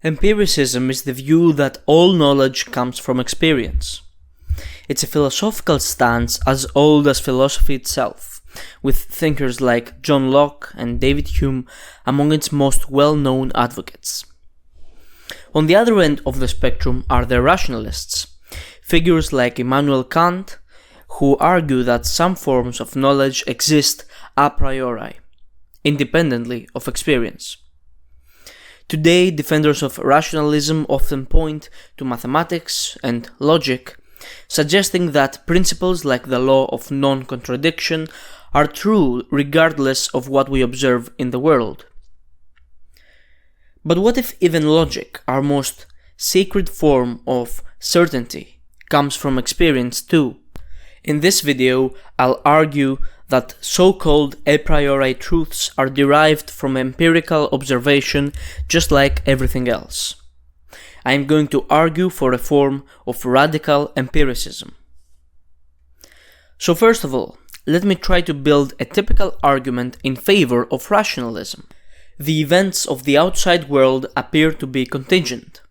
Empiricism is the view that all knowledge comes from experience. It's a philosophical stance as old as philosophy itself, with thinkers like John Locke and David Hume among its most well-known advocates. On the other end of the spectrum are the rationalists, figures like Immanuel Kant, who argue that some forms of knowledge exist a priori, independently of experience. Today, defenders of rationalism often point to mathematics and logic, suggesting that principles like the law of non-contradiction are true regardless of what we observe in the world. But what if even logic, our most sacred form of certainty, comes from experience too? In this video, I'll argue that so-called a priori truths are derived from empirical observation just like everything else. I am going to argue for a form of radical empiricism. So first of all, let me try to build a typical argument in favor of rationalism. The events of the outside world appear to be contingent.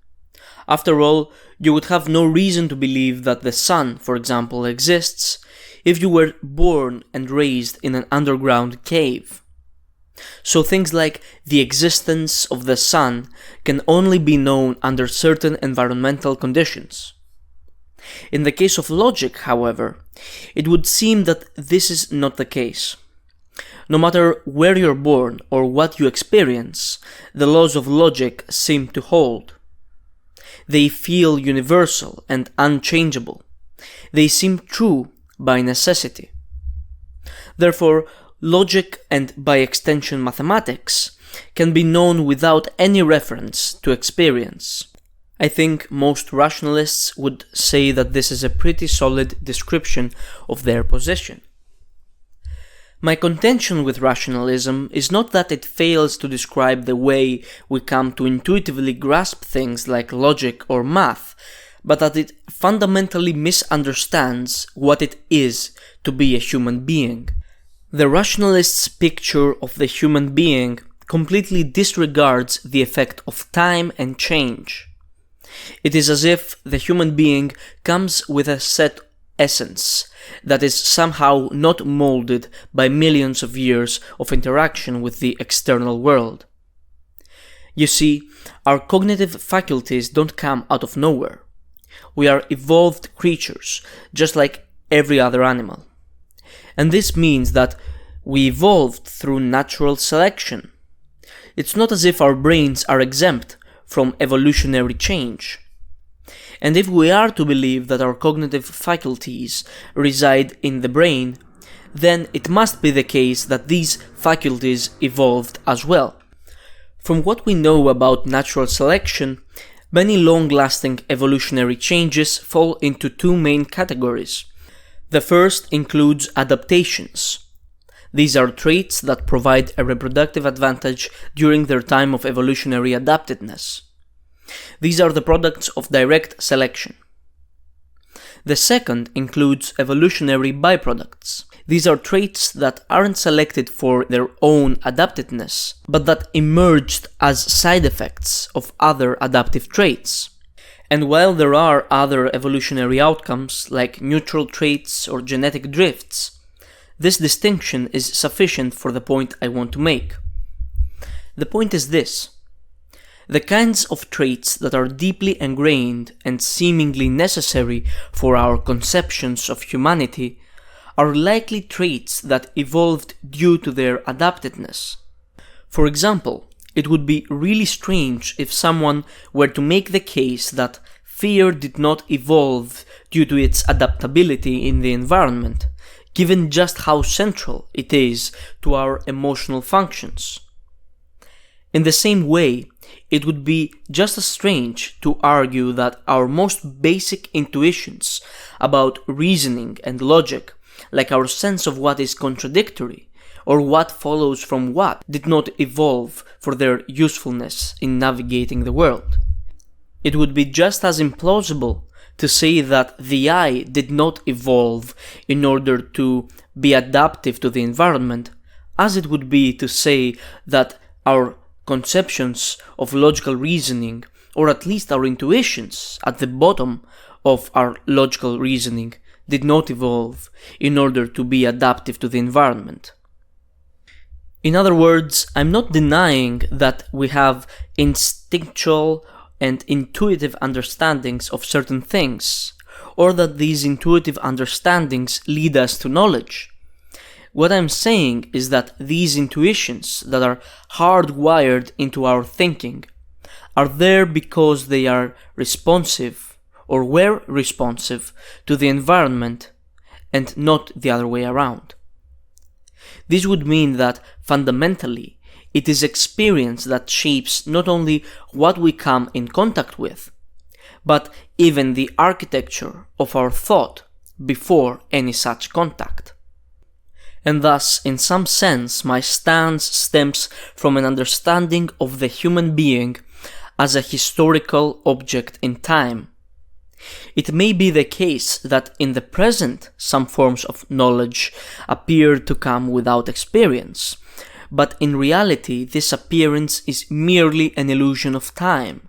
After all, you would have no reason to believe that the sun, for example, exists if you were born and raised in an underground cave. So things like the existence of the sun can only be known under certain environmental conditions. In the case of logic, however, it would seem that this is not the case. No matter where you're born or what you experience, the laws of logic seem to hold. They feel universal and unchangeable. They seem true by necessity. Therefore, logic and by extension mathematics can be known without any reference to experience. I think most rationalists would say that this is a pretty solid description of their position. My contention with rationalism is not that it fails to describe the way we come to intuitively grasp things like logic or math, but that it fundamentally misunderstands what it is to be a human being. The rationalists' picture of the human being completely disregards the effect of time and change. It is as if the human being comes with a set essence that is somehow not molded by millions of years of interaction with the external world. You see, our cognitive faculties don't come out of nowhere. We are evolved creatures, just like every other animal. And this means that we evolved through natural selection. It's not as if our brains are exempt from evolutionary change. And if we are to believe that our cognitive faculties reside in the brain, then it must be the case that these faculties evolved as well. From what we know about natural selection, many long-lasting evolutionary changes fall into two main categories. The first includes adaptations. These are traits that provide a reproductive advantage during their time of evolutionary adaptedness. These are the products of direct selection. The second includes evolutionary byproducts. These are traits that aren't selected for their own adaptedness, but that emerged as side effects of other adaptive traits. And while there are other evolutionary outcomes, like neutral traits or genetic drifts, this distinction is sufficient for the point I want to make. The point is this. The kinds of traits that are deeply ingrained and seemingly necessary for our conceptions of humanity are likely traits that evolved due to their adaptedness. For example, it would be really strange if someone were to make the case that fear did not evolve due to its adaptability in the environment, given just how central it is to our emotional functions. In the same way, it would be just as strange to argue that our most basic intuitions about reasoning and logic, like our sense of what is contradictory or what follows from what, did not evolve for their usefulness in navigating the world. It would be just as implausible to say that the eye did not evolve in order to be adaptive to the environment, as it would be to say that our conceptions of logical reasoning or at least our intuitions at the bottom of our logical reasoning, did not evolve in order to be adaptive to the environment. In other words, I'm not denying that we have instinctual and intuitive understandings of certain things, or that these intuitive understandings lead us to knowledge. What I'm saying is that these intuitions that are hardwired into our thinking are there because they are responsive, or were responsive, to the environment and not the other way around. This would mean that, fundamentally, it is experience that shapes not only what we come in contact with, but even the architecture of our thought before any such contact. And thus, in some sense, my stance stems from an understanding of the human being as a historical object in time. It may be the case that in the present some forms of knowledge appear to come without experience, but in reality this appearance is merely an illusion of time.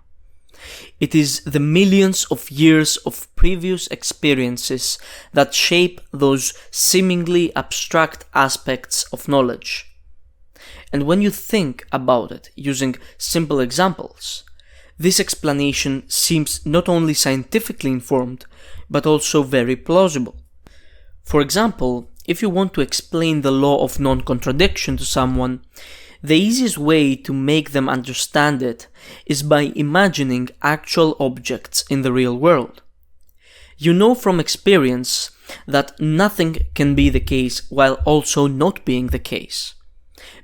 It is the millions of years of previous experiences that shape those seemingly abstract aspects of knowledge. And when you think about it using simple examples, this explanation seems not only scientifically informed, but also very plausible. For example, if you want to explain the law of non-contradiction to someone, the easiest way to make them understand it is by imagining actual objects in the real world. You know from experience that nothing can be the case while also not being the case,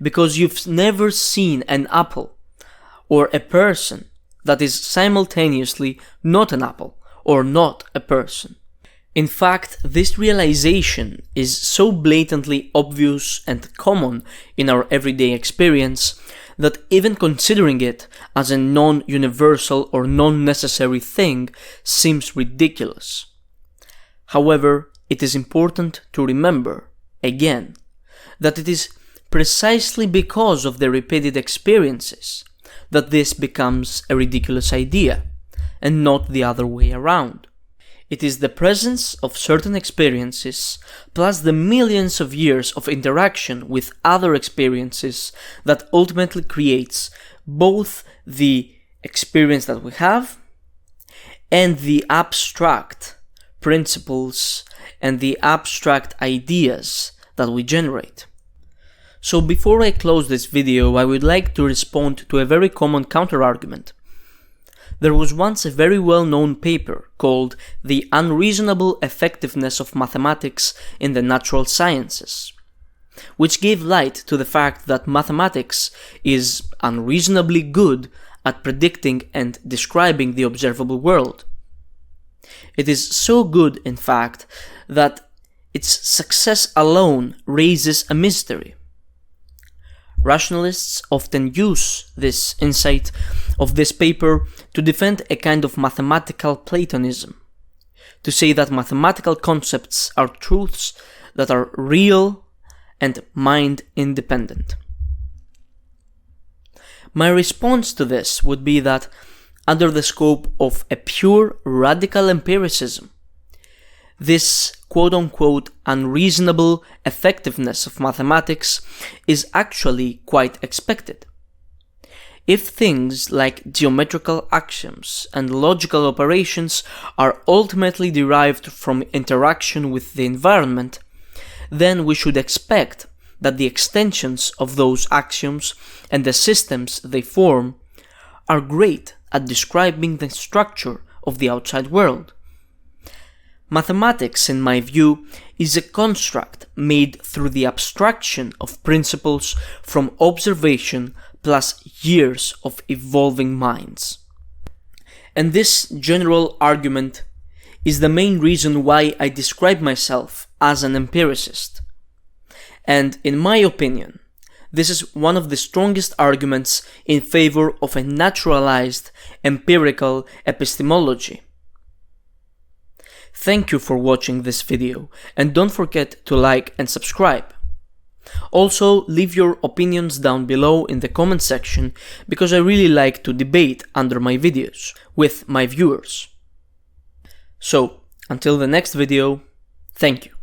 because you've never seen an apple or a person that is simultaneously not an apple or not a person. In fact, this realization is so blatantly obvious and common in our everyday experience that even considering it as a non-universal or non-necessary thing seems ridiculous. However, it is important to remember, again, that it is precisely because of the repeated experiences that this becomes a ridiculous idea, and not the other way around. It is the presence of certain experiences, plus the millions of years of interaction with other experiences, that ultimately creates both the experience that we have and the abstract principles and the abstract ideas that we generate. So before I close this video, I would like to respond to a very common counter-argument. There was once a very well-known paper called The Unreasonable Effectiveness of Mathematics in the Natural Sciences, which gave light to the fact that mathematics is unreasonably good at predicting and describing the observable world. It is so good, in fact, that its success alone raises a mystery. Rationalists often use this insight of this paper to defend a kind of mathematical Platonism, to say that mathematical concepts are truths that are real and mind-independent. My response to this would be that, under the scope of a pure radical empiricism, this quote-unquote unreasonable effectiveness of mathematics is actually quite expected. If things like geometrical axioms and logical operations are ultimately derived from interaction with the environment, then we should expect that the extensions of those axioms and the systems they form are great at describing the structure of the outside world. Mathematics, in my view, is a construct made through the abstraction of principles from observation plus years of evolving minds. And this general argument is the main reason why I describe myself as an empiricist. And in my opinion, this is one of the strongest arguments in favor of a naturalized empirical epistemology. Thank you for watching this video, and don't forget to like and subscribe. Also, leave your opinions down below in the comment section, because I really like to debate under my videos with my viewers. So, until the next video, thank you.